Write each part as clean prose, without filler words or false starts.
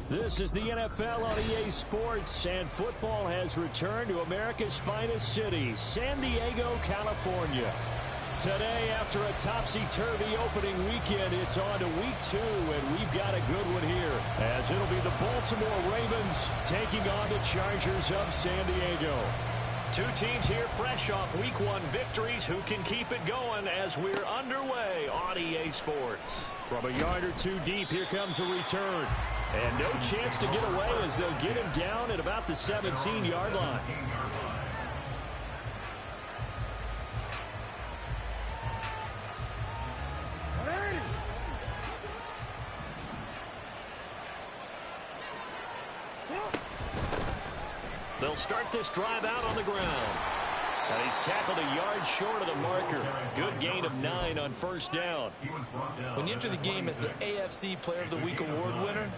This is the NFL on EA Sports, and football has returned to America's finest city, San Diego, California. Today, after a topsy-turvy opening weekend, it's on to week 2, and we've got a good one here, as it'll be the Baltimore Ravens taking on the Chargers of San Diego. Two teams here fresh off week 1 victories who can keep it going as we're underway on EA Sports. From a yard or two deep, here comes a return. And no chance to get away as they'll get him down at about the 17-yard line. They'll start this drive out on the ground. And he's tackled a yard short of the marker. Good gain of 9 on first down. When you enter the game as the AFC Player of the Week award winner,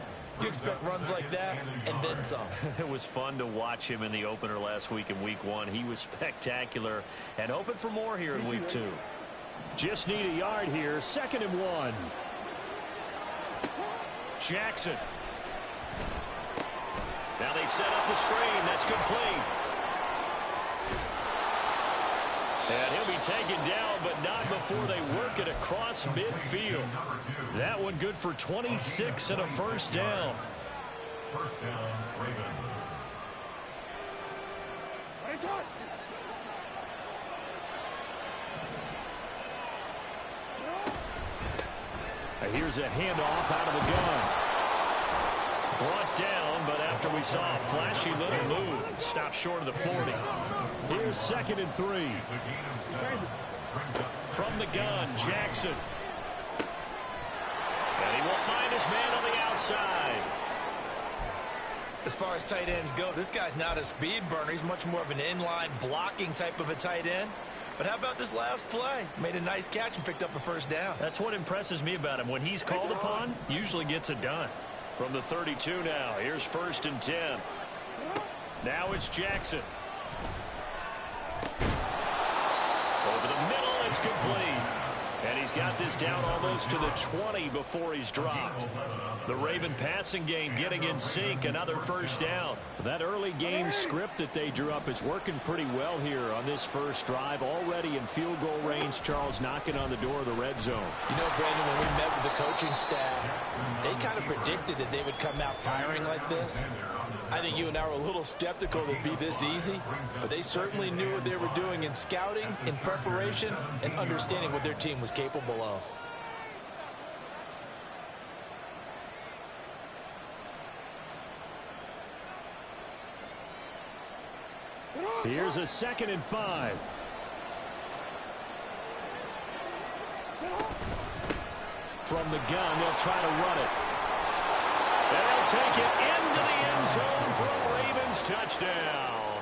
you expect runs like that and then some. It was fun to watch him in the opener last week in week 1. He was spectacular and hoping for more here in week 2. Just need a yard here. 2nd and 1. Jackson. Now they set up the screen. That's complete. And he'll be taken down, but not before they work it across midfield. That one good for 26 and a first down. First down, Ravens. Here's a handoff out of the gun. Brought down, but after we saw a flashy little move, stopped short of the 40. Here's 2nd and 3. From the gun, Jackson. And he will find his man on the outside. As far as tight ends go, this guy's not a speed burner. He's much more of an inline blocking type of a tight end. But how about this last play? Made a nice catch and picked up a first down. That's what impresses me about him. When he's called upon, usually gets it done. From the 32 now, here's 1st and 10. Now it's Jackson. Over the middle, it's complete. And he's got this down almost to the 20 before he's dropped. The Raven passing game getting in sync, another first down. That early game script that they drew up is working pretty well here on this first drive. Already in field goal range, Charles knocking on the door of the red zone. You know, Brandon, when we met with the coaching staff, they kind of predicted that they would come out firing like this. I think you and I were a little skeptical that it'd be this easy, but they certainly knew what they were doing in scouting, in preparation, and understanding what their team was capable of. Here's a 2nd and 5. From the gun, they'll try to run it. And they'll take it into the end zone for a Ravens touchdown.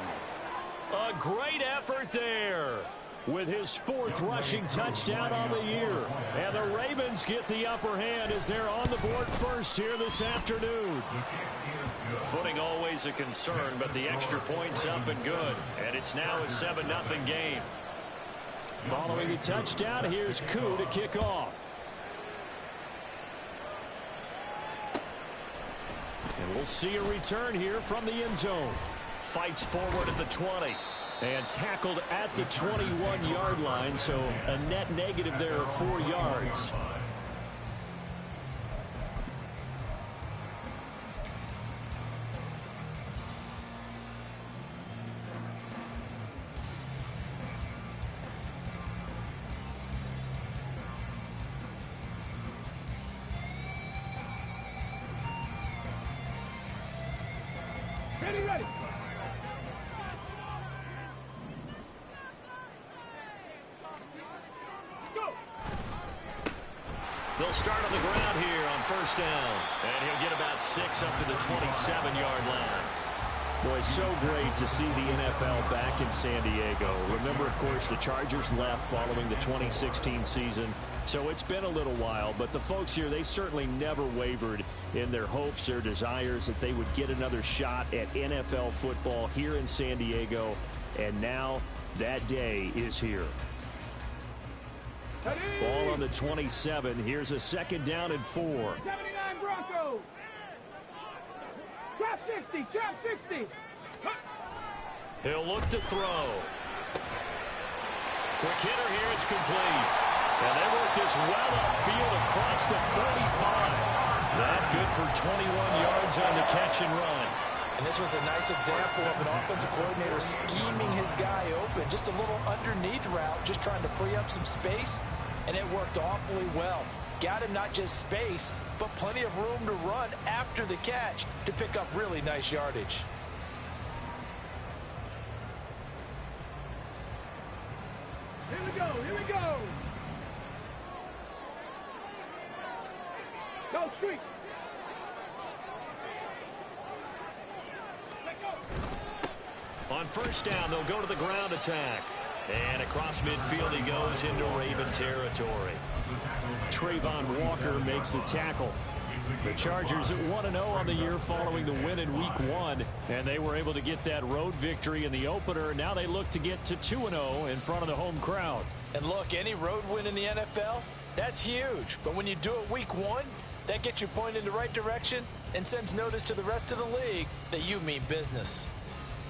A great effort there with his 4th rushing touchdown on the year. And the Ravens get the upper hand as they're on the board first here this afternoon. Footing always a concern, but the extra point's up and good. And it's now a 7-0 game. Following the touchdown, here's Koo to kick off. And we'll see a return here from the end zone. Fights forward at the 20. And tackled at the 21-yard line, so a net negative there of 4 yards. Ready. They'll start on the ground here on first down. And he'll get about 6 up to the 27-yard line. Boy, so great to see the NFL back in San Diego. Remember, of course, the Chargers left following the 2016 season. So it's been a little while, but the folks here, they certainly never wavered in their hopes, their desires that they would get another shot at NFL football here in San Diego. And now that day is here. Ball on the 27. Here's a 2nd down and 4. 79 Broncos. Trap 60, trap 60. He'll look to throw. Quick hitter here, it's complete. And they work this well upfield across the 45. That good for 21 yards on the catch and run. And this was a nice example of an offensive coordinator scheming his guy open. Just a little underneath route, just trying to free up some space, and it worked awfully well. Got him not just space, but plenty of room to run after the catch to pick up really nice yardage. Here we go, here we go. Go, street. On first down, they'll go to the ground attack. And across midfield he goes into Raven territory. Trayvon Walker makes the tackle. The Chargers at 1-0 on the year following the win in Week 1. And they were able to get that road victory in the opener. Now they look to get to 2-0 in front of the home crowd. And look, any road win in the NFL, that's huge. But when you do it Week 1, that gets you pointed in the right direction and sends notice to the rest of the league that you mean business.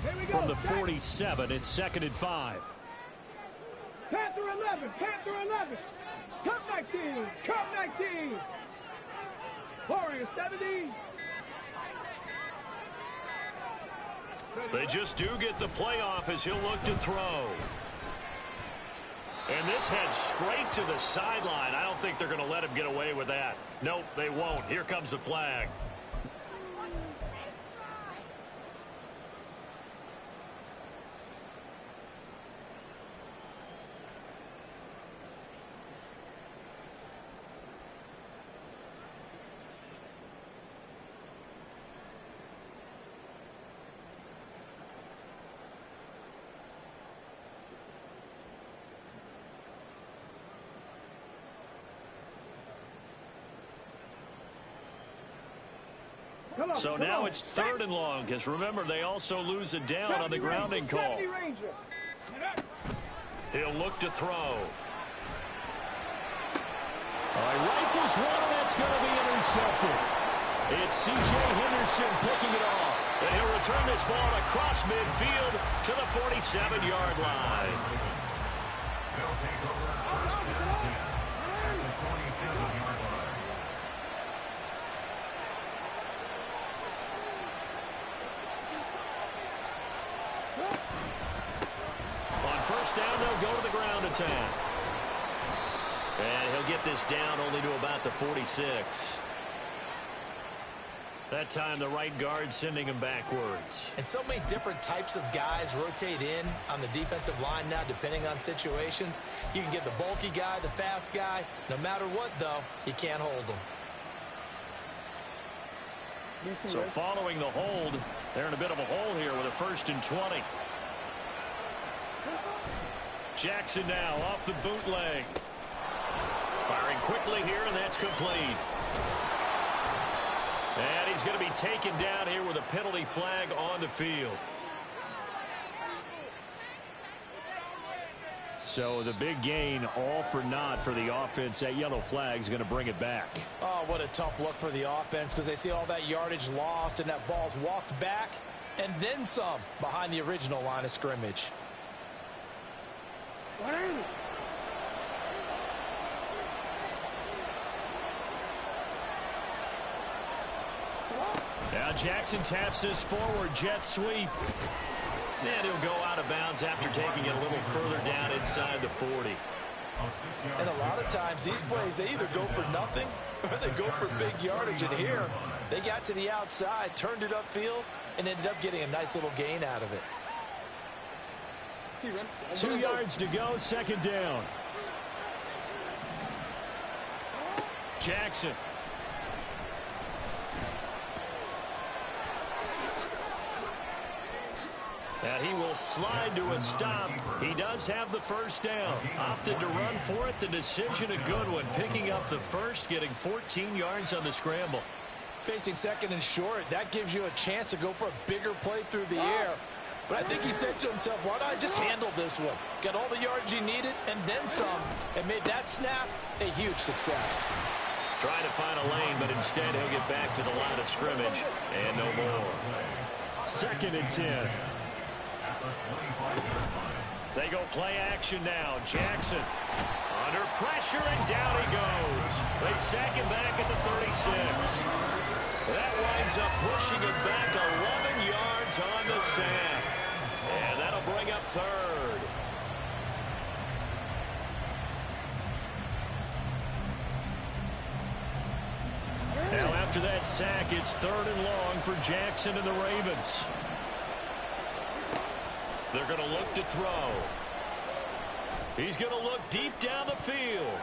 Here we go. From the 47, it's 2nd and 5. Panther 11, Panther 11. Cup 19, Cup 19. Warriors 70. They just do get the playoff as he'll look to throw. And this heads straight to the sideline. I don't think they're going to let him get away with that. Nope, they won't. Here comes the flag. So now it's 3rd and long, because remember, they also lose a down on the grounding call. He'll look to throw. He rifles one, and that's going to be intercepted. It's C.J. Henderson picking it off. And he'll return this ball across midfield to the 47-yard line. Down, they'll go to the ground attack. And he'll get this down only to about the 46. That time the right guard sending him backwards. And so many different types of guys rotate in on the defensive line now, depending on situations. You can get the bulky guy, the fast guy. No matter what, though, you can't hold them. So following the hold, they're in a bit of a hole here with a 1st and 20. Jackson now off the bootleg. Firing quickly here, and that's complete. And he's going to be taken down here with a penalty flag on the field. So the big gain, all for naught for the offense. That yellow flag is going to bring it back. Oh, what a tough look for the offense, because they see all that yardage lost and that ball's walked back and then some behind the original line of scrimmage. Now Jackson taps this forward jet sweep. And he'll go out of bounds after taking it a little further down inside the 40. And a lot of times these plays, they either go for nothing or they go for big yardage. And here, they got to the outside, turned it upfield, and ended up getting a nice little gain out of it. 2 yards to go, 2nd down. Jackson. And he will slide to a stop. He does have the 1st down. Opted to run for it. The decision a good one. Picking up the 1st, getting 14 yards on the scramble. Facing 2nd and short, that gives you a chance to go for a bigger play through the air. But I think he said to himself, why don't I just handle this one? Got all the yards he needed and then some, and made that snap a huge success. Trying to find a lane, but instead he'll get back to the line of scrimmage. And no more. 2nd and 10. They go play action now. Jackson under pressure, and down he goes. They sack him back at the 36. That winds up pushing him back 11 yards on the sack. And that'll bring up 3rd. Now after that sack, it's 3rd and long for Jackson and the Ravens. They're going to look to throw. He's going to look deep down the field.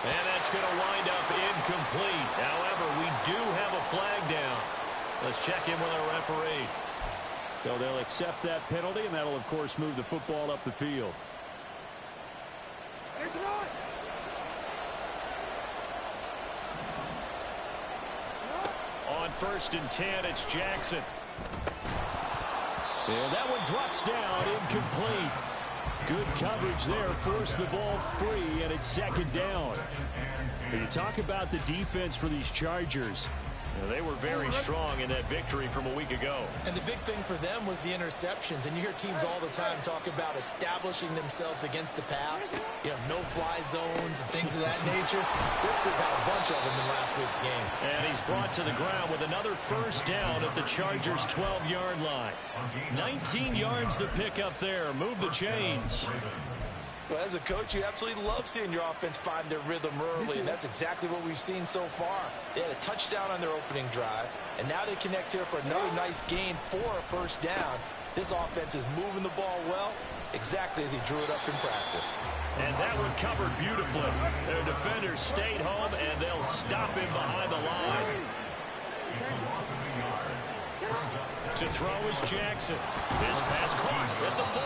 And that's going to wind up incomplete. However, we do have a flag down. Let's check in with our referee. So they'll accept that penalty, and that'll, of course, move the football up the field. On 1st and 10, it's Jackson. And that one drops down, incomplete. Good coverage there, forced the ball free, and it's 2nd down. When you talk about the defense for these Chargers, they were very strong in that victory from a week ago. And the big thing for them was the interceptions. And you hear teams all the time talk about establishing themselves against the pass. You know, no-fly zones and things of that nature. This group had a bunch of them in last week's game. And he's brought to the ground with another 1st down at the Chargers' 12-yard line. 19 yards to pick up there. Move the chains. Well, as a coach, you absolutely love seeing your offense find their rhythm early, and that's exactly what we've seen so far. They had a touchdown on their opening drive, and now they connect here for another nice gain for a 1st down. This offense is moving the ball well, exactly as he drew it up in practice. And that one covered beautifully. Their defenders stayed home, and they'll stop him behind the line. To throw is Jackson. His pass caught at the 4.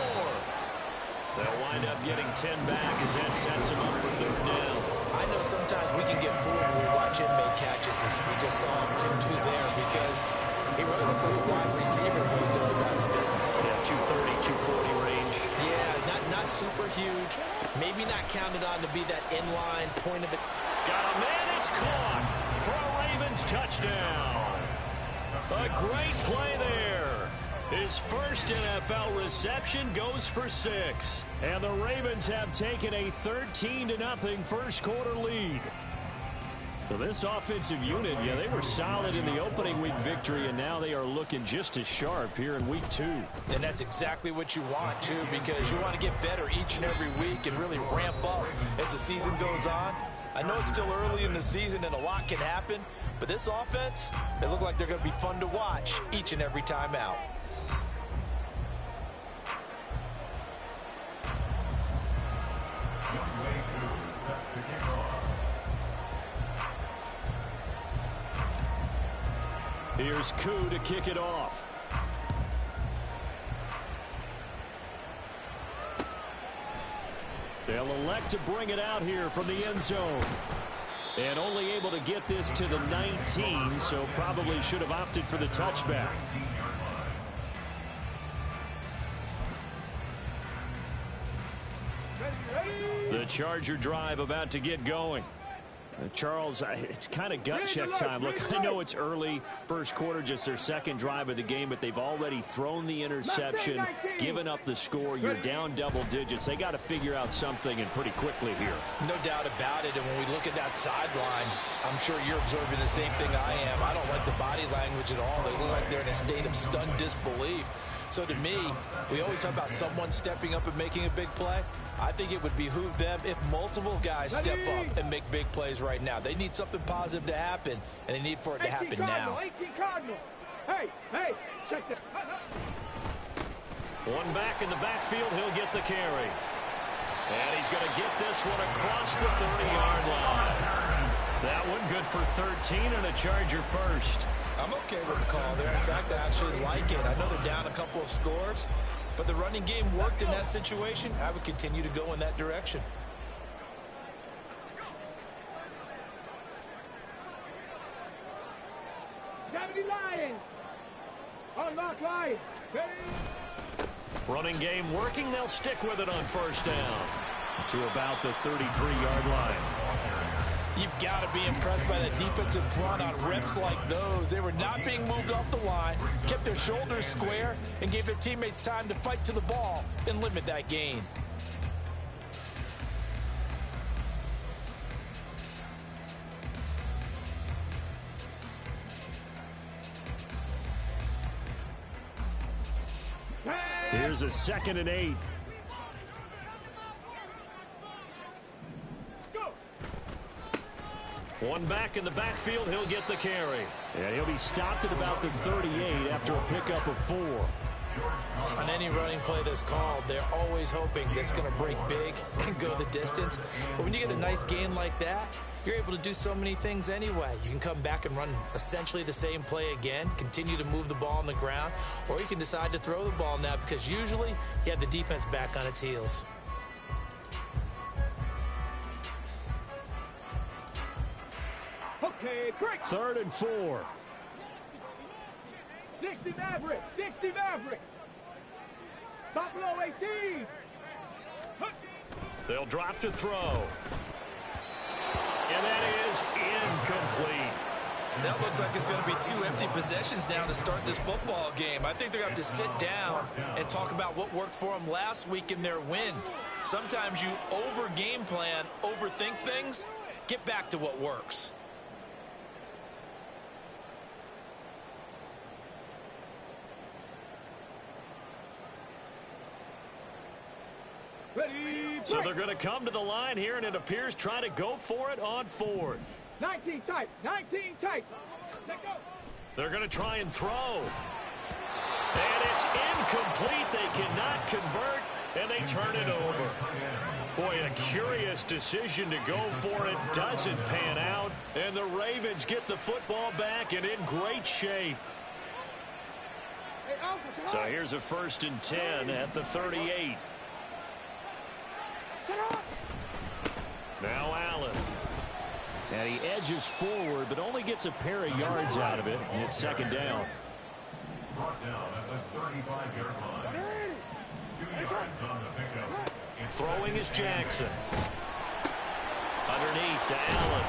They'll wind up getting 10 back as that sets him up for 3rd down. I know sometimes we can get fooled when we watch him make catches, as we just saw him do there, because he really looks like a wide receiver when he goes about his business. Yeah, 230, 240 range. Yeah, not super huge. Maybe not counted on to be that inline point of it. Got a man, it's caught for a Ravens touchdown. A great play there. His 1st NFL reception goes for 6. And the Ravens have taken a 13-0 1st quarter lead. So this offensive unit, yeah, they were solid in the opening week victory, and now they are looking just as sharp here in week 2. And that's exactly what you want, too, because you want to get better each and every week and really ramp up as the season goes on. I know it's still early in the season and a lot can happen, but this offense, they look like they're going to be fun to watch each and every time out. Here's Koo to kick it off. They'll elect to bring it out here from the end zone. And only able to get this to the 19, so probably should have opted for the touchback. The Charger drive about to get going. Charles, it's kind of gut check time. Look, I know it's early, 1st quarter, just their 2nd drive of the game, but they've already thrown the interception, given up the score. You're down double digits. They got to figure out something, and pretty quickly here. No doubt about it, and when we look at that sideline, I'm sure you're observing the same thing I am. I don't like the body language at all. They look like they're in a state of stunned disbelief. So to me, we always talk about someone stepping up and making a big play. I think it would behoove them if multiple guys step up and make big plays right now. They need something positive to happen, and they need for it to happen now. Hey, check this. One back in the backfield, he'll get the carry. And he's going to get this one across the 30-yard line. That one good for 13 and a Charger 1st. I'm okay with the call there. In fact, I actually like it. I know they're down a couple of scores, but the running game worked in that situation. I would continue to go in that direction. Gravity Lions. Unlock Lions. Running game working. They'll stick with it on 1st down to about the 33-yard line. You've got to be impressed by the defensive front on reps like those. They were not being moved off the line, kept their shoulders square, and gave their teammates time to fight to the ball and limit that gain. Here's a 2nd and 8. One back in the backfield, he'll get the carry. And he'll be stopped at about the 38 after a pickup of 4. On any running play that's called, they're always hoping that it's going to break big and go the distance. But when you get a nice gain like that, you're able to do so many things anyway. You can come back and run essentially the same play again, continue to move the ball on the ground, or you can decide to throw the ball now because usually you have the defense back on its heels. Okay, great. 3rd and 4. 60 Maverick. 60 Maverick. Buffalo 18. They'll drop to throw. And that is incomplete. That looks like it's going to be 2 empty possessions now to start this football game. I think they're going to have to sit down and talk about what worked for them last week in their win. Sometimes you over-game plan, overthink things, get back to what works. Ready, So they're going to come to the line here, and it appears trying to go for it on 4th. 19 tight. 19 tight. Let go. They're going to try and throw. And it's incomplete. They cannot convert, and they turn it over. Boy, a curious decision to go for it. Doesn't pan out, and the Ravens get the football back and in great shape. So here's a 1st and 10 at the 38. Now Allen. And he edges forward, but only gets a pair of yards out of it, and it's 2nd down. Brought down at the 35-yard line. 2 yards on the pickup. Throwing is Jackson. Underneath to Allen.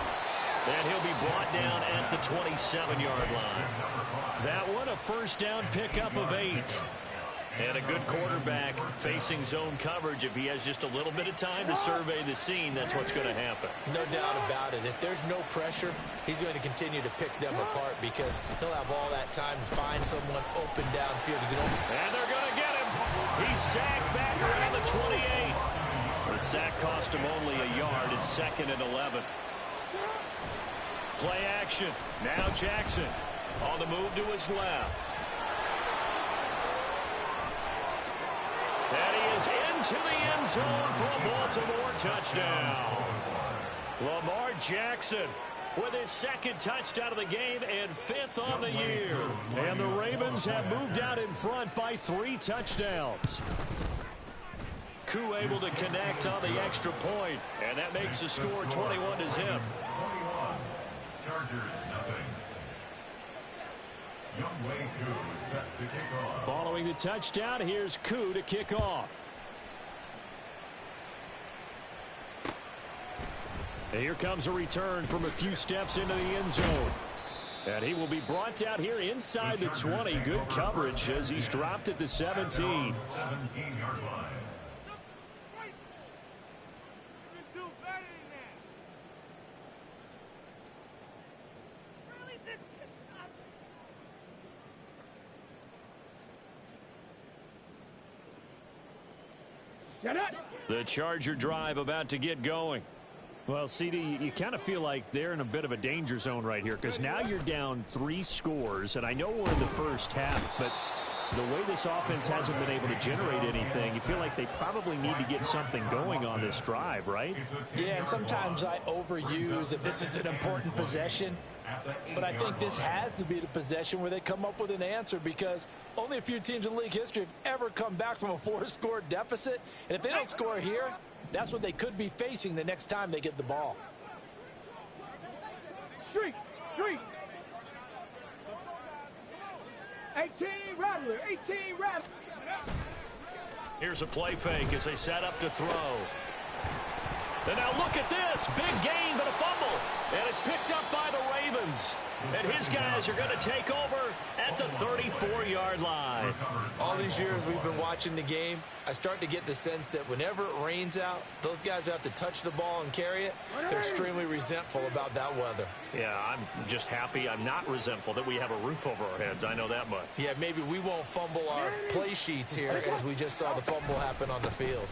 And he'll be brought down at the 27-yard line. That one a 1st down pickup of 8. And a good quarterback facing zone coverage. If he has just a little bit of time to survey the scene, that's what's going to happen. No doubt about it. If there's no pressure, he's going to continue to pick them apart because he'll have all that time to find someone open downfield to get over. And they're going to get him. He's sacked back around the 28. The sack cost him only a yard. It's 2nd and 11. Play action. Now Jackson on the move to his left. And he is into the end zone for a Baltimore touchdown. Lamar Jackson with his 2nd touchdown of the game and 5th on the year. And the Ravens have moved out in front by 3 touchdowns. Koo able to connect on the extra point, and that makes the score 21-0. 21. Chargers, nothing. Youngway Koo set to kick off. Following the touchdown, here's Koo to kick off. And here comes a return from a few steps into the end zone. And he will be brought down here inside the 20. Good coverage as he's dropped at the 17. 17-yard line. The Charger drive about to get going. Well, CD, you kind of feel like they're in a bit of a danger zone right here because now you're down 3 scores, and I know we're in the first half, but the way this offense hasn't been able to generate anything, you feel like they probably need to get something going on this drive, right? Yeah, and sometimes I overuse if this is an important possession, but I think this has to be the possession where they come up with an answer because only a few teams in league history have ever come back from a 4-score deficit, and if they don't score here, that's what they could be facing the next time they get the ball. Street. 18 Rattler. 18 Rattler. Here's a play fake as they set up to throw. And now look at this. Big gain, but a fumble. And it's picked up by the Ravens. And his guys are going to take over at the 34-yard line. All these years we've been watching the game, I start to get the sense that whenever it rains out, those guys who have to touch the ball and carry it, they're extremely resentful about that weather. Yeah, I'm just happy I'm not resentful that we have a roof over our heads. I know that much. Yeah, maybe we won't fumble our play sheets here as we just saw the fumble happen on the field.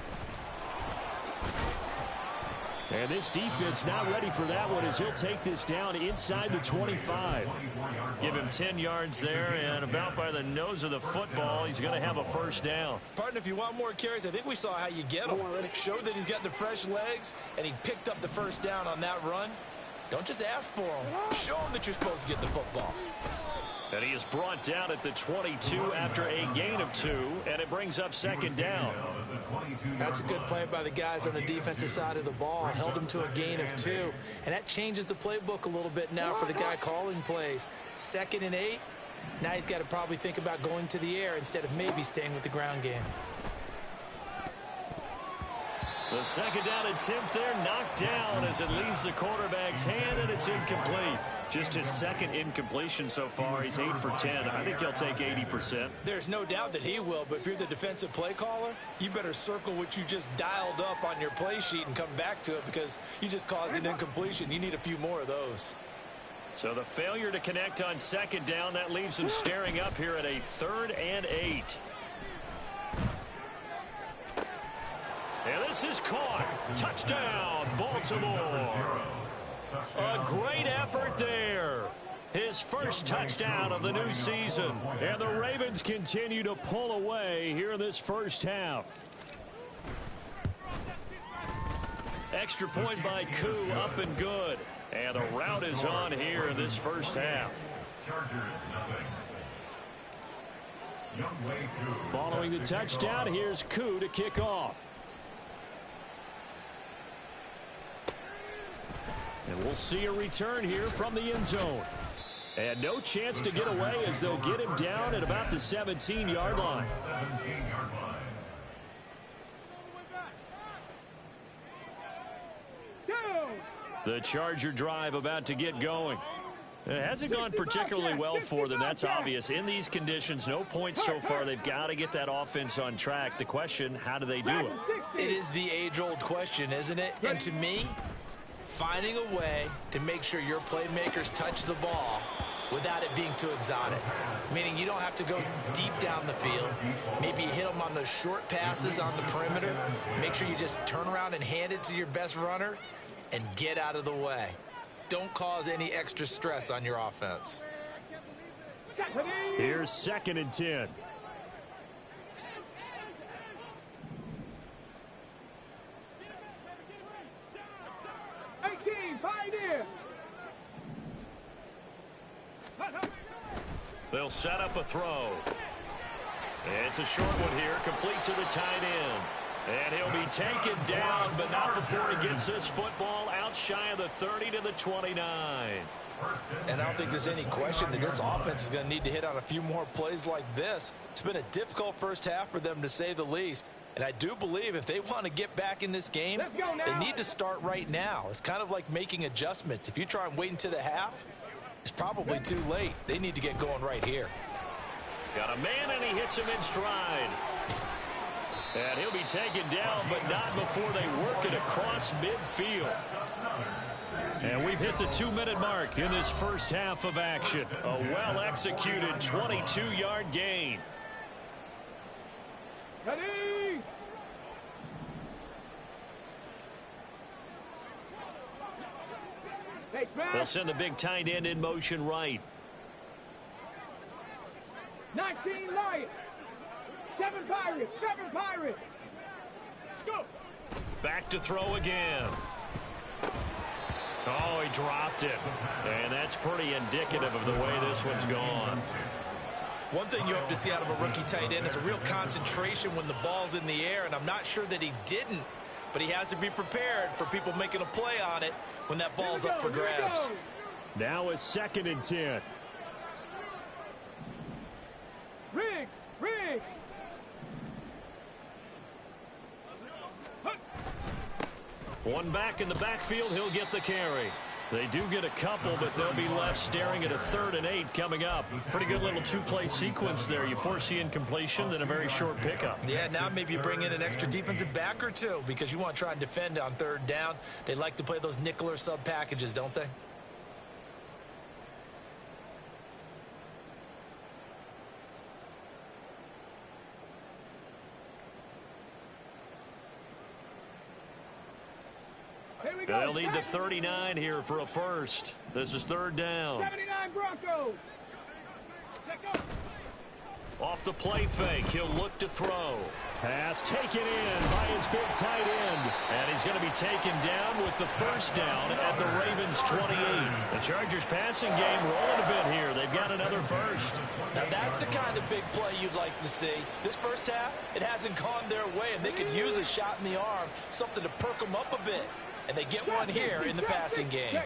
And this defense not ready for that one as he'll take this down inside the 25. Give him 10 yards there, and about by the nose of the football, he's going to have a first down. Partner, if you want more carries, I think we saw how you get him. Showed that he's got the fresh legs, and he picked up the first down on that run. Don't just ask for him. Show him that you're supposed to get the football. And he is brought down at the 22 after a gain of 2, and it brings up second down. That's a good play by the guys on the defensive side of the ball. Held him to a gain of 2, and that changes the playbook a little bit now for the guy calling plays. 2nd and 8. Now he's got to probably think about going to the air instead of maybe staying with the ground game. The second down attempt there knocked down as it leaves the quarterback's hand, and it's incomplete. Just his second incompletion so far. He's 8 for 10. I think he'll take 80%. There's no doubt that he will, but if you're the defensive play caller, you better circle what you just dialed up on your play sheet and come back to it because you just caused an incompletion. You need a few more of those. So the failure to connect on second down, that leaves him staring up here at a 3rd and 8. And this is caught. Touchdown, Baltimore. A great effort there. His first touchdown of the new season. And the Ravens continue to pull away here in this first half. Extra point by Koo, up and good. And the route is on here in this first half. Following the touchdown, here's Koo to kick off. And we'll see a return here from the end zone. And no chance to get away as they'll get him down at about the 17-yard line. The Charger drive about to get going. It hasn't gone particularly well for them. That's obvious. In these conditions, no points so far. They've got to get that offense on track. The question, how do they do it? It is the age-old question, isn't it? And to me, finding a way to make sure your playmakers touch the ball without it being too exotic. Meaning you don't have to go deep down the field. Maybe you hit them on those short passes on the perimeter. Make sure you just turn around and hand it to your best runner and get out of the way. Don't cause any extra stress on your offense. Here's 2nd and 10. They'll set up a throw. It's a short one here, complete to the tight end. And he'll be taken down, but not before he gets this football out shy of the 30 to the 29. And I don't think there's any question that this offense is going to need to hit on a few more plays like this. It's been a difficult first half for them, to say the least. And I do believe if they want to get back in this game, they need to start right now. It's kind of like making adjustments. If you try and wait until the half, it's probably too late. They need to get going right here. Got a man, and he hits him in stride. And he'll be taken down, but not before they work it across midfield. And we've hit the 2-minute mark in this first half of action. A well-executed 22-yard gain. Ready? They'll send the big tight end in motion right. 19 Lions. 7 Pirates. 7 Pirates. Go. Back to throw again. Oh, he dropped it. And that's pretty indicative of the way this one's gone. One thing you hope to see out of a rookie tight end is a real concentration when the ball's in the air, and I'm not sure that he didn't, but he has to be prepared for people making a play on it when that ball's up for grabs. Now it's 2nd and 10. Riggs. Riggs. One back in the backfield, he'll get the carry. They do get a couple, but they'll be left staring at a 3rd and 8 coming up. Pretty good little 2-play sequence there. You force the incompletion, then a very short pickup. Yeah, now maybe you bring in an extra defensive back or two because you want to try and defend on 3rd down. They like to play those nickel or sub packages, don't they? They'll need the 39 here for a first. This is 3rd down. 79 Broncos. Let go. Off the play fake, he'll look to throw. Pass taken in by his big tight end. And he's going to be taken down with the first down at the Ravens 28. The Chargers passing game rolling a bit here. They've got another first. Now that's the kind of big play you'd like to see. This first half, it hasn't gone their way, and they could use a shot in the arm, something to perk them up a bit. And they get one here in the passing game.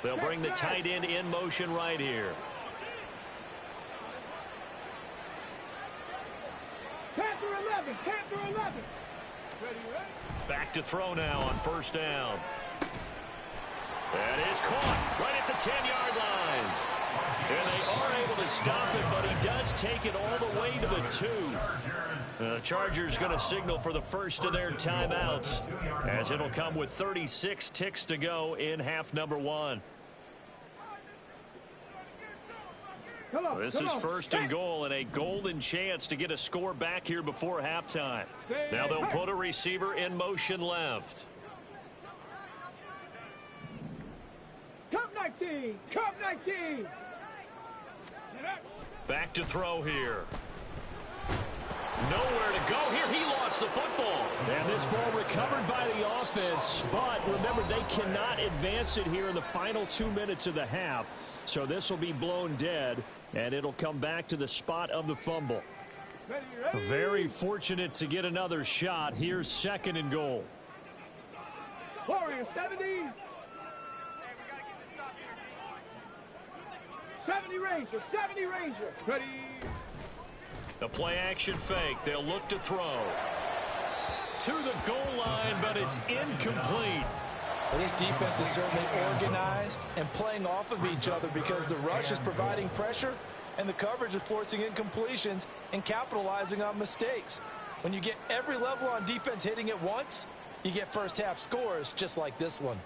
They'll bring the tight end in motion right here. 10 through 11. 10 through 11. Ready? Back to throw now on first down. That is caught right at the 10-yard line. And they are able to stop it, but he does take it all the way to the 2. The Chargers going to signal for the first of their timeouts, as it'll come with 36 ticks to go in half number 1. This is 1st and goal, and a golden chance to get a score back here before halftime. Now they'll put a receiver in motion left. Cup 19. Cup 19. Back to throw here. Nowhere to go here. He lost the football. And this ball recovered by the offense. But remember, they cannot advance it here in the final 2 minutes of the half. So this will be blown dead, and it'll come back to the spot of the fumble. Ready. Very fortunate to get another shot. Here's 2nd and goal. Warrior 70. 70 Ranger. 70 Ranger. Ready. The play action fake. They'll look to throw. To the goal line, but it's incomplete. Well, these defenses certainly organized and playing off of each other because the rush is providing pressure and the coverage is forcing incompletions and capitalizing on mistakes. When you get every level on defense hitting at once, you get first half scores just like this one.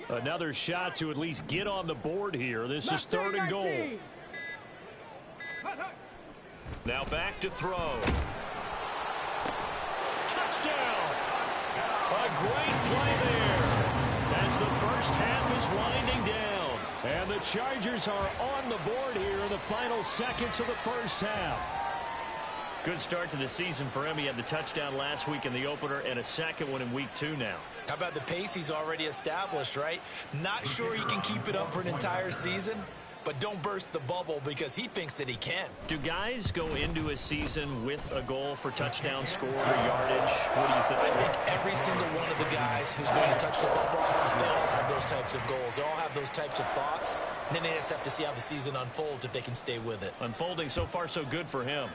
Another shot to at least get on the board here. This is 3rd and goal. Now back to throw. Touchdown! A great play there as the first half is winding down. And the Chargers are on the board here in the final seconds of the first half. Good start to the season for him. He had the touchdown last week in the opener and a second one in week 2 now. How about the pace he's already established, right? Not sure he can keep it up for an entire season, but don't burst the bubble because he thinks that he can. Do guys go into a season with a goal for touchdown score or yardage? What do you think? I think every single one of the guys who's going to touch the football, they all have those types of goals. They all have those types of thoughts. And then they just have to see how the season unfolds if they can stay with it. Unfolding so far so good for him.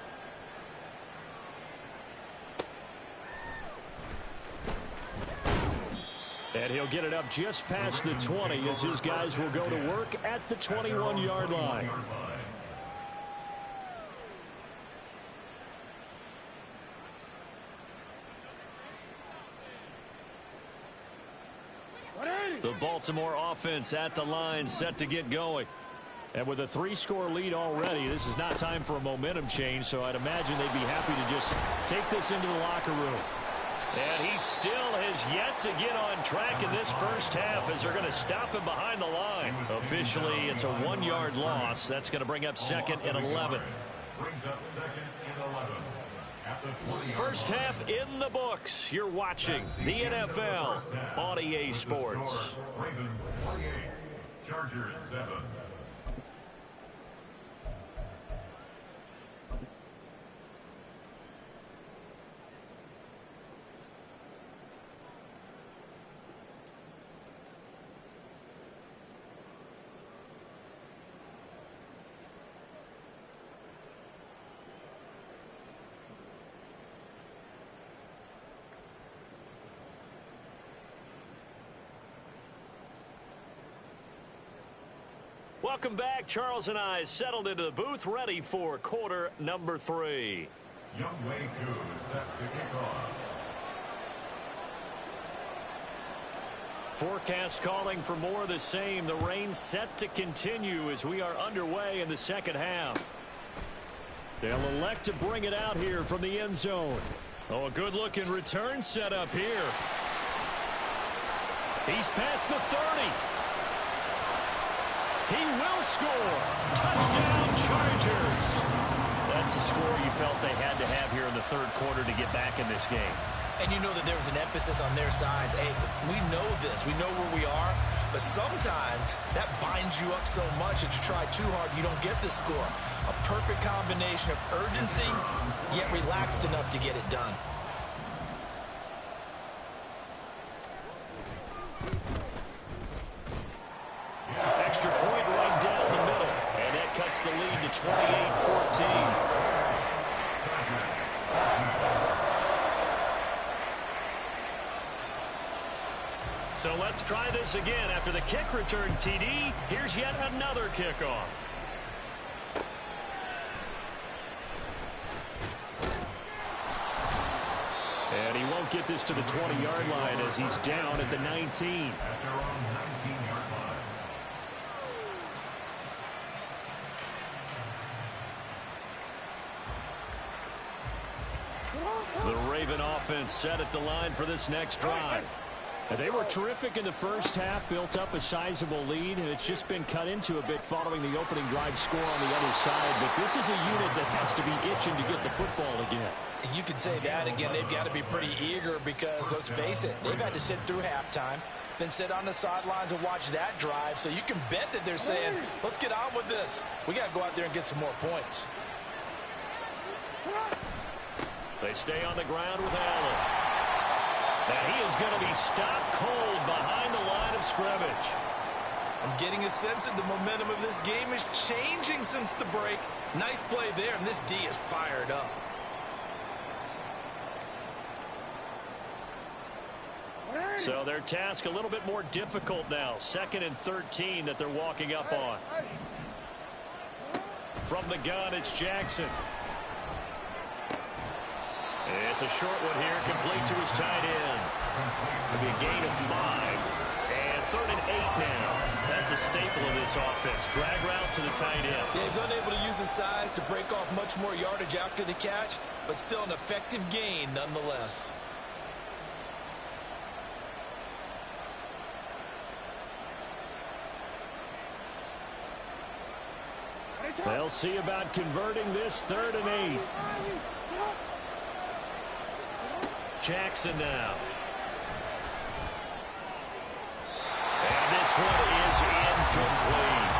And he'll get it up just past the 20 as his guys will go to work at the 21-yard line. The Baltimore offense at the line, set to get going. And with a 3-score lead already, this is not time for a momentum change, so I'd imagine they'd be happy to just take this into the locker room. And he still has yet to get on track in this first half as they're going to stop him behind the line. Officially, it's a 1-yard loss. That's going to bring up 2nd and 11. Brings up 2nd and 11. At the 20-yard First half in the books. You're watching the NFL on EA Sports. Ravens 28, Chargers 7. Welcome back. Charles and I settled into the booth, ready for quarter number 3. Youngwei Koo set to kick off. Forecast calling for more of the same. The rain set to continue as we are underway in the second half. They'll elect to bring it out here from the end zone. Oh, a good-looking return set up here. He's past the 30. He will score. Touchdown, Chargers. That's the score you felt they had to have here in the third quarter to get back in this game. And you know that there was an emphasis on their side. Hey, we know this. We know where we are. But sometimes that binds you up so much that you try too hard, you don't get the score. A perfect combination of urgency, yet relaxed enough to get it done. Extra point right down the middle. And that cuts the lead to 28-14. So let's try this again. After the kick return TD, here's yet another kickoff. And he won't get this to the 20-yard line as he's down at the 19. At their own 19-yard line. The Raven offense set at the line for this next drive. They were terrific in the first half, built up a sizable lead, and it's just been cut into a bit following the opening drive score on the other side. But this is a unit that has to be itching to get the football again. And you could say that again. They've got to be pretty eager because, let's face it, they've had to sit through halftime, then sit on the sidelines and watch that drive. So you can bet that they're saying, let's get on with this. We got to go out there and get some more points. They stay on the ground with Allen. And he is going to be stopped cold behind the line of scrimmage. I'm getting a sense that the momentum of this game is changing since the break. Nice play there, and this D is fired up. So their task a little bit more difficult now. 2nd and 13 that they're walking up on. From the gun, it's Jackson. It's a short one here, complete to his tight end. It'll be a gain of 5. And 3rd and 8 now. That's a staple of this offense. Drag route to the tight end. Yeah, he's unable to use his size to break off much more yardage after the catch, but still an effective gain nonetheless. They'll see about converting this 3rd and 8. Jackson now. And this one is incomplete.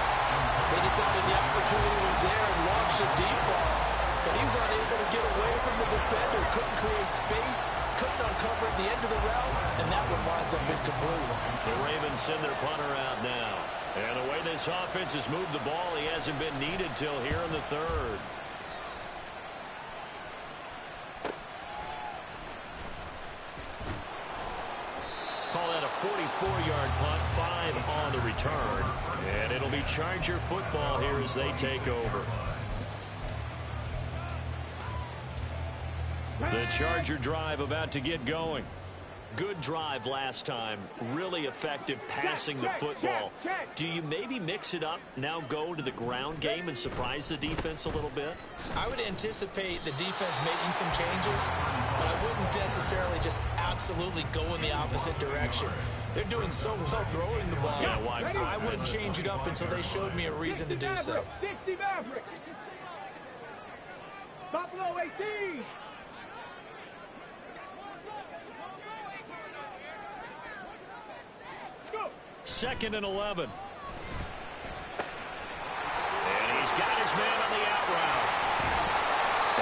They decided the opportunity was there and launched a deep ball, but he was unable to get away from the defender. Couldn't create space, couldn't uncover at the end of the route, and that one winds up incomplete. The Ravens send their punter out now. And the way this offense has moved the ball, he hasn't been needed till here in the 3rd. Call that a 44-yard punt, 5 on the return. And it'll be Charger football here as they take over. The Charger drive about to get going. Good drive last time. Really effective passing the football. Do you maybe mix it up, now go to the ground game and surprise the defense a little bit? I would anticipate the defense making some changes, but I wouldn't necessarily just absolutely go in the opposite direction. They're doing so well throwing the ball. Yeah, why? I wouldn't change it up until they showed me a reason to do so. 60 Maverick. Buffalo 18. 2nd and 11. And he's got his man on the out route.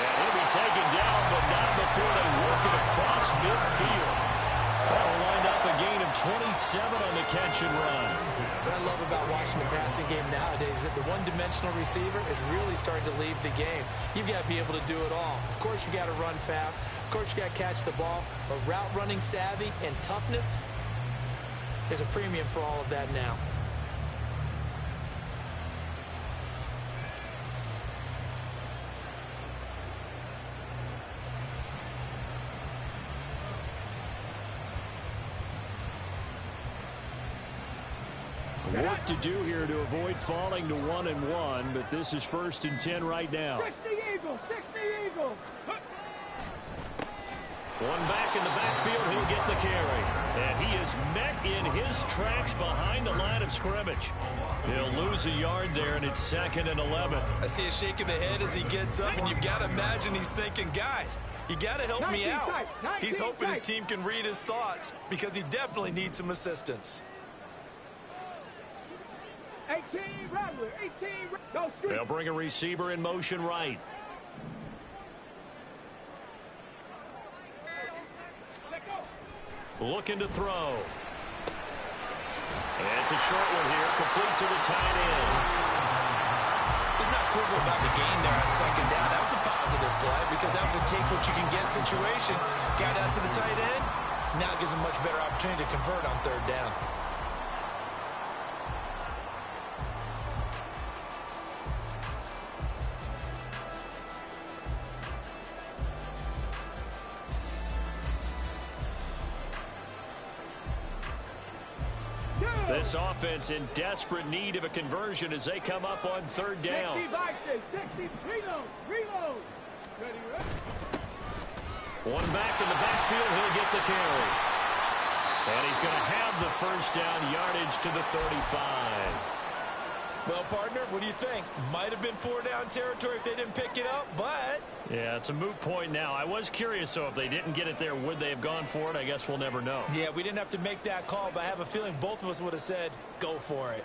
And he'll be taken down, but not before they work it across midfield. That'll wind up a gain of 27 on the catch and run. What I love about watching the passing game nowadays is that the one-dimensional receiver is really starting to leave the game. You've got to be able to do it all. Of course, you got to run fast. Of course, you got to catch the ball. But route running savvy and toughness, there's a premium for all of that now. Work to do here to avoid falling to 1-1, but this is 1st and 10 right now. 60 Eagles, 60 Eagles. One back in the backfield, he'll get the carry. And he is met in his tracks behind the line of scrimmage. He'll lose a yard there, and it's 2nd and 11. I see a shake of the head as he gets up, and you've got to imagine he's thinking, guys, you got to help me out. He's hoping his team can read his thoughts because he definitely needs some assistance. 18 Rattler, 18. Go straight. They'll bring a receiver in motion right. Looking to throw. And it's a short one here, complete to the tight end. He's not quibble about the gain there on 2nd down. That was a positive play because that was a take-what-you-can-get situation. Got out to the tight end. Now it gives him much better opportunity to convert on 3rd down. This offense in desperate need of a conversion as they come up on 3rd down. 60, reload. Ready. One back in the backfield, he'll get the carry. And he's going to have the 1st down, yardage to the 35. Well, partner, what do you think? Might have been 4-down territory if they didn't pick it up, but... Yeah, it's a moot point now. I was curious, so if they didn't get it there, would they have gone for it? I guess we'll never know. Yeah, we didn't have to make that call, but I have a feeling both of us would have said, go for it.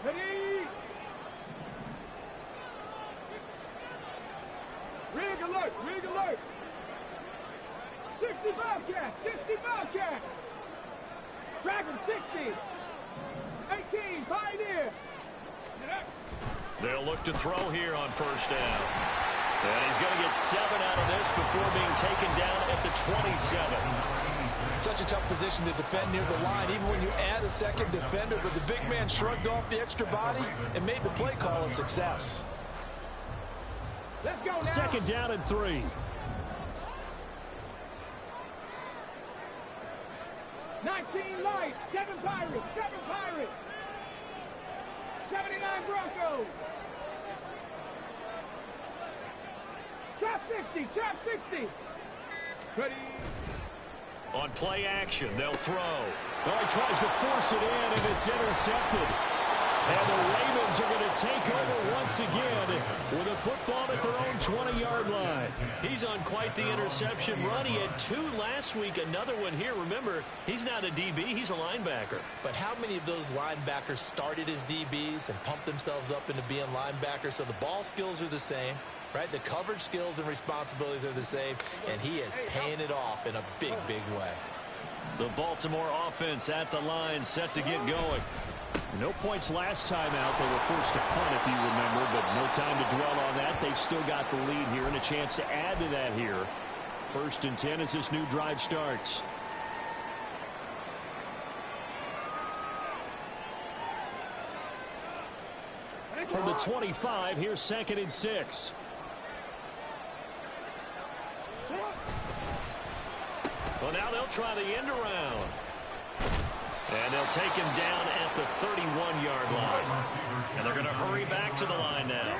Ready. Rig alert. 60 Bobcat. Dragon 60. 18 Pioneer. They'll look to throw here on 1st down. And he's going to get 7 out of this before being taken down at the 27. Such a tough position to defend near the line, even when you add a 2nd defender, but the big man shrugged off the extra body and made the play call a success. Let's go now. 2nd down and 3. Light, 7 Pirates. 79 Broncos. Trap 60. Ready. On play action, they'll throw. Well, he tries to force it in, and it's intercepted. And the Ravens are going to take over once again with a football at their own 20-yard line. He's on quite the interception run. He had 2 last week, another one here. Remember, he's not a DB, he's a linebacker. But how many of those linebackers started as DBs and pumped themselves up into being linebackers? So the ball skills are the same, right? The coverage skills and responsibilities are the same, and he is paying it off in a big, big way. The Baltimore offense at the line, set to get going. No points last time out. They were forced to punt, if you remember, but no time to dwell on that. They've still got the lead here and a chance to add to that here. 1st and 10 as this new drive starts. From the 25, here's 2nd and 6. Well, now they'll try the end around. And they'll take him down at the 31-yard line. And they're going to hurry back to the line now.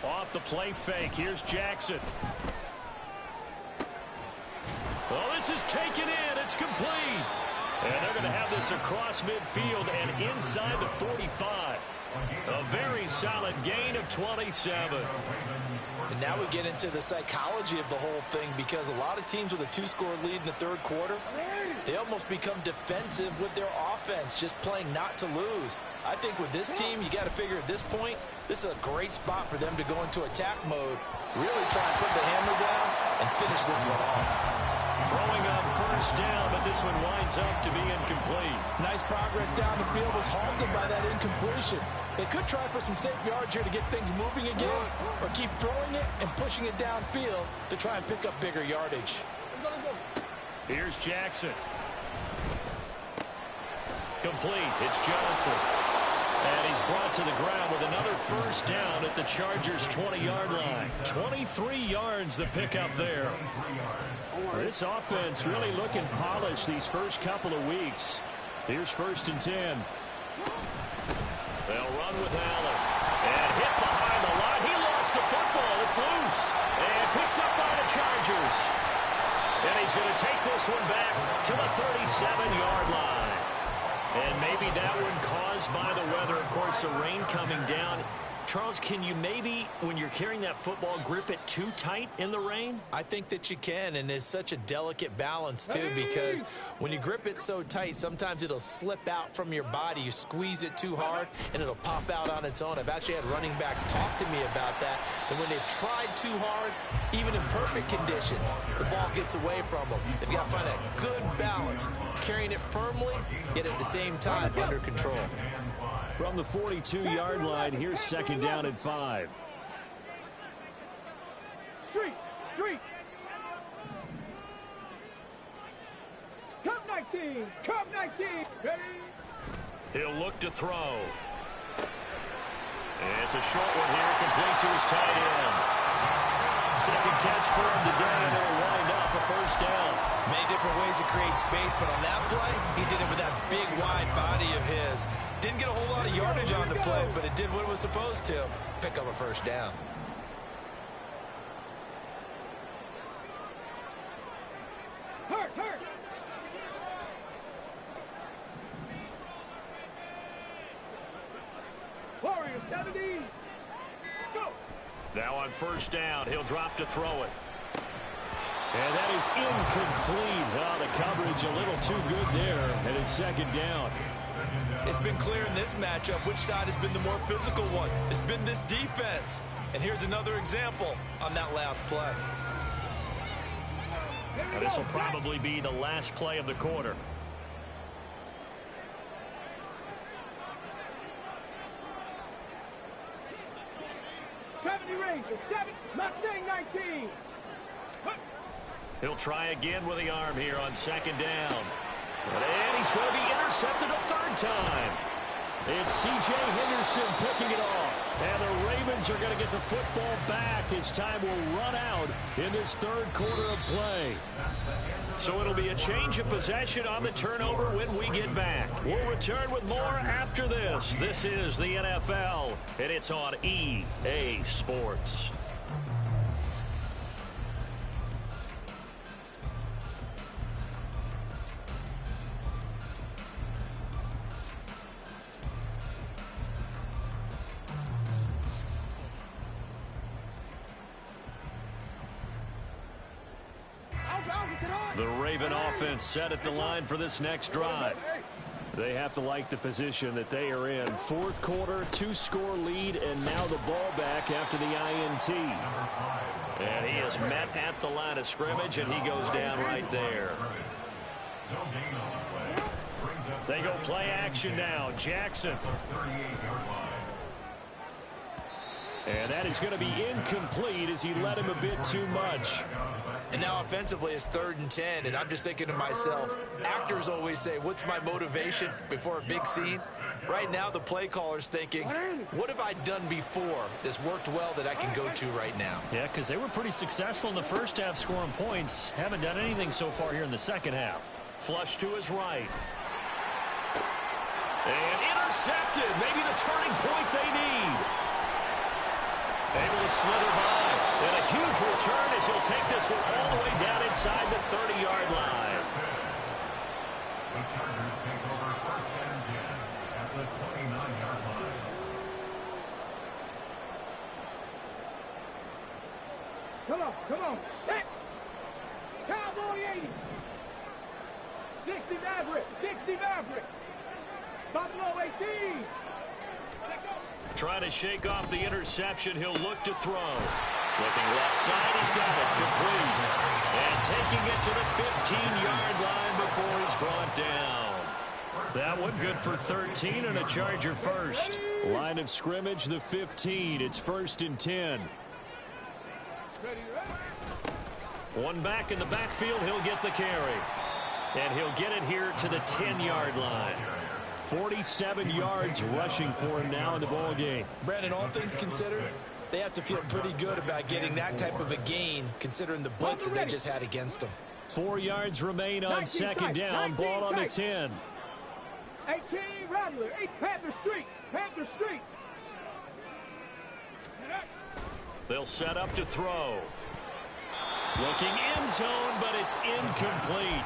Off the play fake. Here's Jackson. Well, this is taken in. It's complete. And they're going to have this across midfield and inside the 45. A very solid gain of 27. And now we get into the psychology of the whole thing, because a lot of teams with a 2-score lead in the 3rd quarter, they almost become defensive with their offense, just playing not to lose. I think with this team, you got to figure at this point, this is a great spot for them to go into attack mode, really try and put the hammer down and finish this one off. Throwing on 1st down, but this one winds up to be incomplete. Nice progress down the field, was halted by that incompletion. They could try for some safe yards here to get things moving again, or keep throwing it and pushing it downfield to try and pick up bigger yardage. Here's Jackson. Complete. It's Johnson. And he's brought to the ground with another first down at the Chargers' 20-yard line. 23 yards the pickup there. This offense really looking polished these first couple of weeks. Here's 1st and 10. They'll run with Allen. And hit behind the line. He lost the football. It's loose. And picked up by the Chargers. And he's going to take this one back to the 37-yard line. And maybe that one caused by the weather. Of course, the rain coming down. Charles, can you maybe, when you're carrying that football, grip it too tight in the rain? I think that you can, and it's such a delicate balance, too, because when you grip it so tight, sometimes it'll slip out from your body. You squeeze it too hard, and it'll pop out on its own. I've actually had running backs talk to me about that when they've tried too hard, even in perfect conditions, the ball gets away from them. They've got to find a good balance, carrying it firmly, yet at the same time under control. From the 42-yard line, here's 2nd down and 5. Street. Come 19. Ready? He'll look to throw. And it's a short one here, complete to his tight end. Second catch for him today, and they'll wind up a first down. Many different ways to create space, but on that play, he did it with that big, wide body of his. Didn't get a whole lot of yardage on the play, but it did what it was supposed to. Pick up a first down. Hurt. Warriors 70. Go. Now on first down, he'll drop to throw it. And that is incomplete. Oh, the coverage a little too good there, and it's 2nd down. It's been clear in this matchup which side has been the more physical one. It's been this defense. And here's another example on that last play. And this will probably be the last play of the quarter. Rangers 7, Mustang 19. He'll try again with the arm here on 2nd down. And he's going to be intercepted a 3rd time. It's C.J. Henderson picking it off. And the Ravens are going to get the football back as time will run out in this 3rd quarter of play. So it'll be a change of possession on the turnover when we get back. We'll return with more after this. This is the NFL, and it's on EA Sports. The Raven offense set at the line for this next drive. They have to like the position that they are in. 4th quarter, 2-score lead, and now the ball back after the INT. And he is met at the line of scrimmage, and he goes down right there. They go play action now. Jackson. And that is going to be incomplete as he led him a bit too much. And now offensively it's 3rd and 10, and I'm just thinking to myself, actors always say, what's my motivation before a big scene? Right now the play caller's thinking, what have I done before that's worked well that I can go to right now? Yeah, because they were pretty successful in the first half scoring points. Haven't done anything so far here in the second half. Flush to his right. And intercepted. Maybe the turning point they need. Able to slither by. And a huge return as he'll take this one all the way down inside the 30-yard line. The Chargers take over 1st and 10 at the 29-yard line. Come on. Set. Cowboy 80. 60 Maverick. Buffalo 18. Trying to shake off the interception. He'll look to throw. Looking left side. He's got it. Complete. And taking it to the 15-yard line before he's brought down. That one good for 13 and a Charger first. Line of scrimmage, the 15. It's 1st and 10. One back in the backfield. He'll get the carry. And he'll get it here to the 10-yard line. 47 yards rushing for him now in the ball game. Brandon, all things considered, they have to feel pretty good about getting that type of a gain, considering the blitz that they just had against them. 4 yards remain on second down. Ball on the 10. 18 Rattler, 8 Panther Street. Panther Street. They'll set up to throw. Looking end zone, but it's incomplete.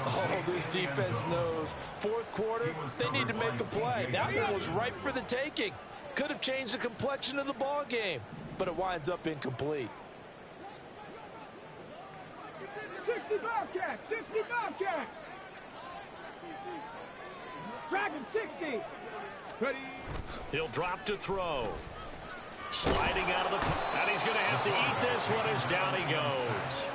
Oh, this defense knows. Fourth quarter, they need to make a play. That one was ripe for the taking. Could have changed the complexion of the ball game, but it winds up incomplete. 60 Bobcats, 60 Bobcats. Dragon 60. Ready. He'll drop to throw. Sliding out of the... And he's going to have to eat this one as down he goes.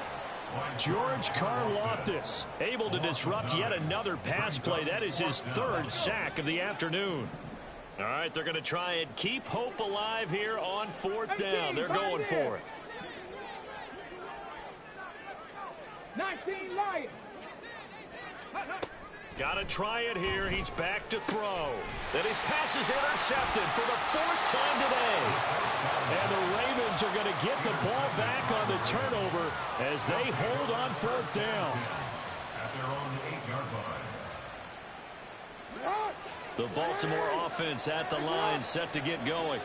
George Karlaftis able to disrupt yet another pass play. That is his 3rd sack of the afternoon. All right, they're going to try and keep hope alive here on 4th down. They're going for it. 19 Lions. Got to try it here. He's back to throw. Then his pass is intercepted for the 4th time today. And the Ravens are going to get the ball back on the turnover as they hold on 4th down. At their own 8-yard line. The Baltimore offense at the line, set to get going.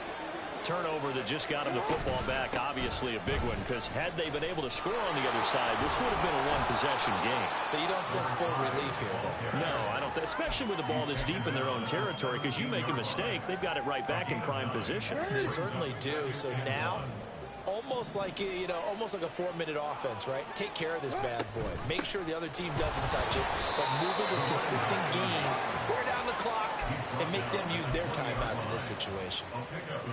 Turnover that just got him the football back, obviously a big one, because had they been able to score on the other side, this would have been a one-possession game. So you don't sense full relief here, then? No, I don't. Especially with the ball this deep in their own territory, because you make a mistake, they've got it right back in prime position. They certainly do. So now, almost like almost like a 4-minute offense, right? Take care of this bad boy. Make sure the other team doesn't touch it, but move it with consistent gains. Wear down the clock and make them use their timeouts in this situation.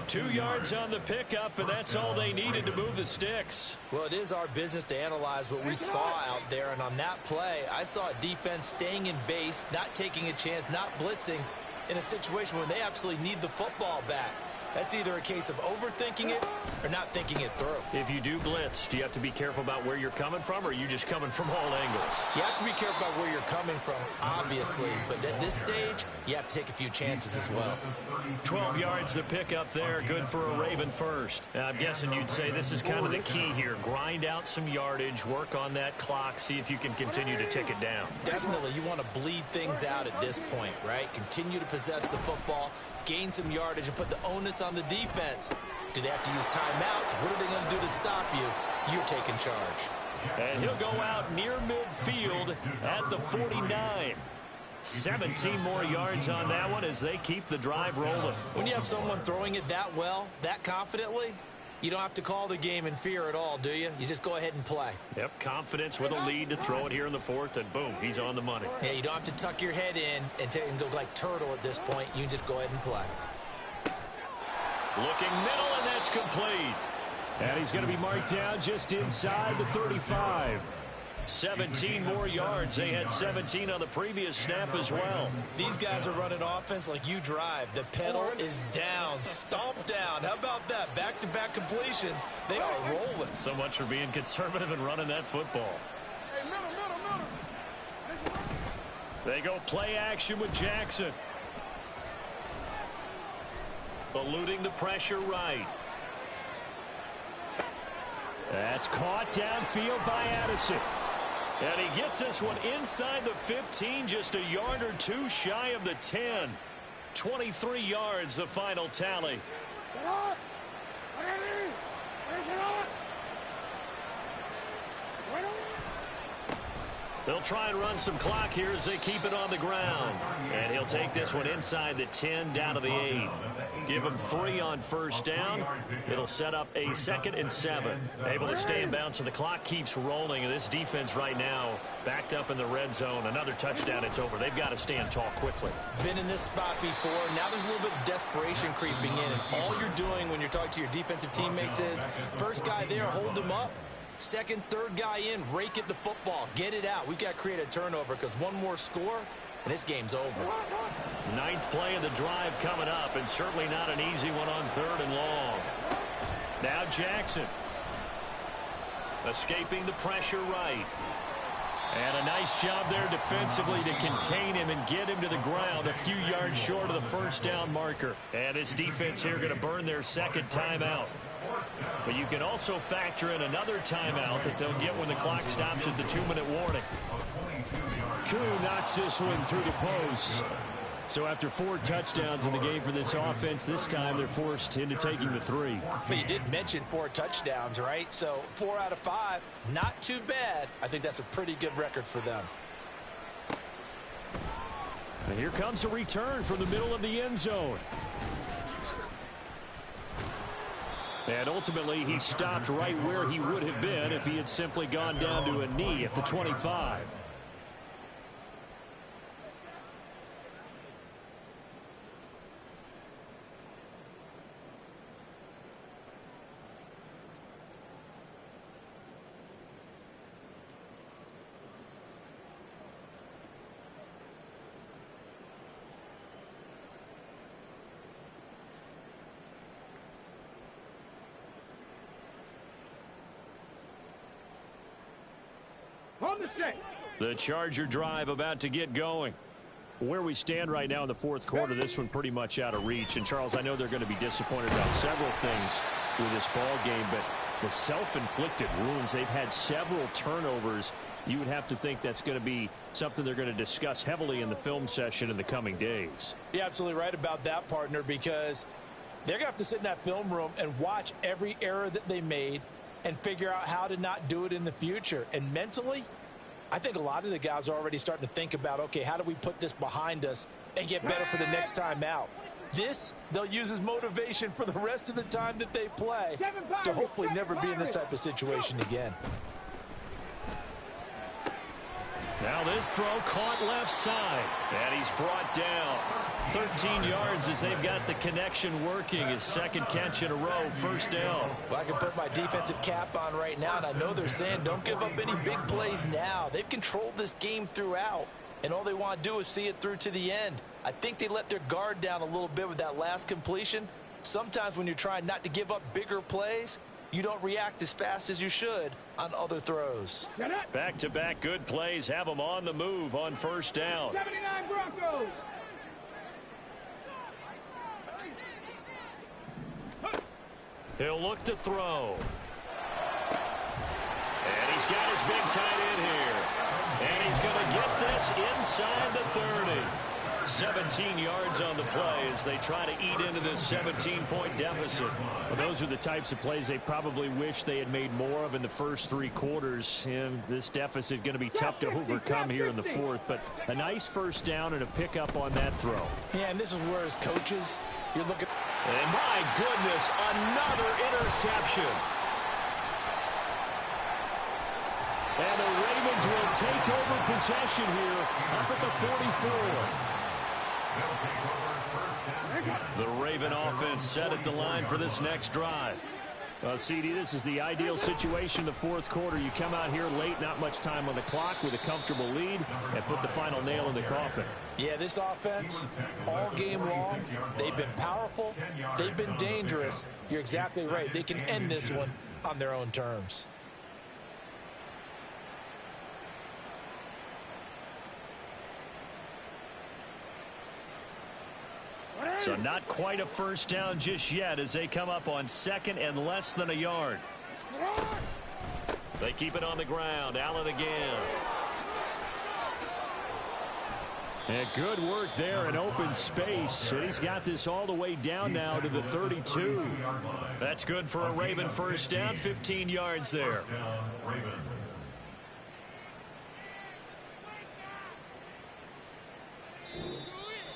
2 yards on the pickup, and that's all they needed to move the sticks. Well, it is our business to analyze what we saw out there, and on that play, I saw a defense staying in base, not taking a chance, not blitzing in a situation where they absolutely need the football back. That's either a case of overthinking it or not thinking it through. If you do blitz, do you have to be careful about where you're coming from, or are you just coming from all angles? You have to be careful about where you're coming from, obviously, but at this stage, you have to take a few chances as well. 12 yards to pick up there, good for a Raven first. I'm guessing you'd say this is kind of the key here. Grind out some yardage, work on that clock, see if you can continue to tick it down. Definitely, you want to bleed things out at this point, right? Continue to possess the football, gain some yardage, and put the onus on the defense. Do they have to use timeouts? What are they going to do to stop you? You're taking charge. And he'll go out near midfield at the 49. 17 more yards on that one as they keep the drive rolling. When you have someone throwing it that well, that confidently, you don't have to call the game in fear at all, do you? You just go ahead and play. Yep, confidence with a lead to throw it here in the 4th, and boom, he's on the money. Yeah, you don't have to tuck your head in and go like turtle at this point. You can just go ahead and play. Looking middle, and that's complete. And he's going to be marked down just inside the 35. 17 more yards. They had 17 on the previous snap as well. These guys are running offense like you drive. The pedal is down, stomp down. How about that? Back-to-back completions. They are rolling. So much for being conservative and running that football. Hey, middle. They go play action with Jackson. Eluding the pressure right. That's caught downfield by Addison. And he gets this one inside the 15, just a yard or two shy of the 10. 23 yards, the final tally. They'll try and run some clock here as they keep it on the ground. And he'll take this one inside the 10, down to the 8. Give him 3 on first down. It'll set up a 2nd and 7. Able to stay in bounds, so the clock keeps rolling. And this defense right now backed up in the red zone. Another touchdown, it's over. They've got to stand tall quickly. Been in this spot before. Now there's a little bit of desperation creeping in. And all you're doing when you're talking to your defensive teammates is, first guy there, hold him up. Second, third guy in, rake at the football. Get it out. We've got to create a turnover because one more score, and this game's over. 9th play of the drive coming up, and certainly not an easy one on 3rd and long. Now Jackson. Escaping the pressure right. And a nice job there defensively to contain him and get him to the ground a few yards short of the first down marker. And his defense here going to burn their second timeout. But you can also factor in another timeout that they'll get when the clock stops at the 2-minute warning. Koo knocks this one through the post. So after 4 touchdowns in the game for this offense, this time they're forced into taking the 3. But you did mention 4 touchdowns, right? So 4 out of 5, not too bad. I think that's a pretty good record for them. And here comes a return from the middle of the end zone. And ultimately, he stopped right where he would have been if he had simply gone down to a knee at the 25. On the set. The Charger drive about to get going. Where we stand right now in the fourth quarter, this one pretty much out of reach. And, Charles, I know they're going to be disappointed about several things with this ball game, but the self-inflicted wounds, they've had several turnovers. You would have to think that's going to be something they're going to discuss heavily in the film session in the coming days. You're absolutely right about that, partner, because they're going to have to sit in that film room and watch every error that they made and figure out how to not do it in the future. And mentally, I think a lot of the guys are already starting to think about, okay, how do we put this behind us and get better for the next time out? This, they'll use as motivation for the rest of the time that they play to hopefully never be in this type of situation again. Now this throw caught left side, and he's brought down. 13 yards as they've got the connection working. His second catch in a row, first down. Well, I can put my defensive cap on right now, and I know they're saying don't give up any big plays now. They've controlled this game throughout, and all they want to do is see it through to the end. I think they let their guard down a little bit with that last completion. Sometimes when you're trying not to give up bigger plays, you don't react as fast as you should on other throws. Back-to-back good plays have them on the move on first down. 79 Broncos. He'll look to throw. And he's got his big tight end here. And he's going to get this inside the 30. 17 yards on the play as they try to eat into this 17-point deficit. Well, those are the types of plays they probably wish they had made more of in the first 3 quarters. And this deficit going to be tough to overcome here in the fourth. But a nice first down and a pickup on that throw. Yeah, and this is where as coaches, you're looking. And my goodness, another interception. And the Ravens will take over possession here up at the 44. The Raven offense set at the line for this next drive. CD, this is the ideal situation in the fourth quarter. You come out here late, not much time on the clock with a comfortable lead, and put the final nail in the coffin. Yeah, this offense, all game long, they've been powerful, they've been dangerous. You're exactly right. They can end this one on their own terms. So not quite a first down just yet as they come up on second and less than a yard. They keep it on the ground. Allen again. And good work there in open space. And he's got this all the way down now to the 32. That's good for a Raven first down. 15 yards there.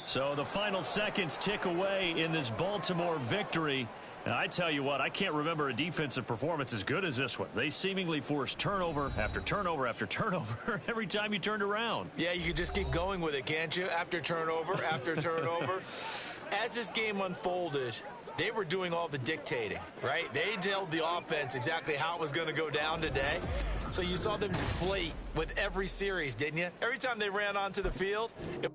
So the final seconds tick away in this Baltimore victory. And I tell you what, I can't remember a defensive performance as good as this one. They seemingly forced turnover after turnover after turnover every time you turned around. Yeah, you could just keep going with it, can't you? After turnover, after turnover. As this game unfolded, they were doing all the dictating, right? They told the offense exactly how it was going to go down today. So you saw them deflate with every series, didn't you? Every time they ran onto the field, it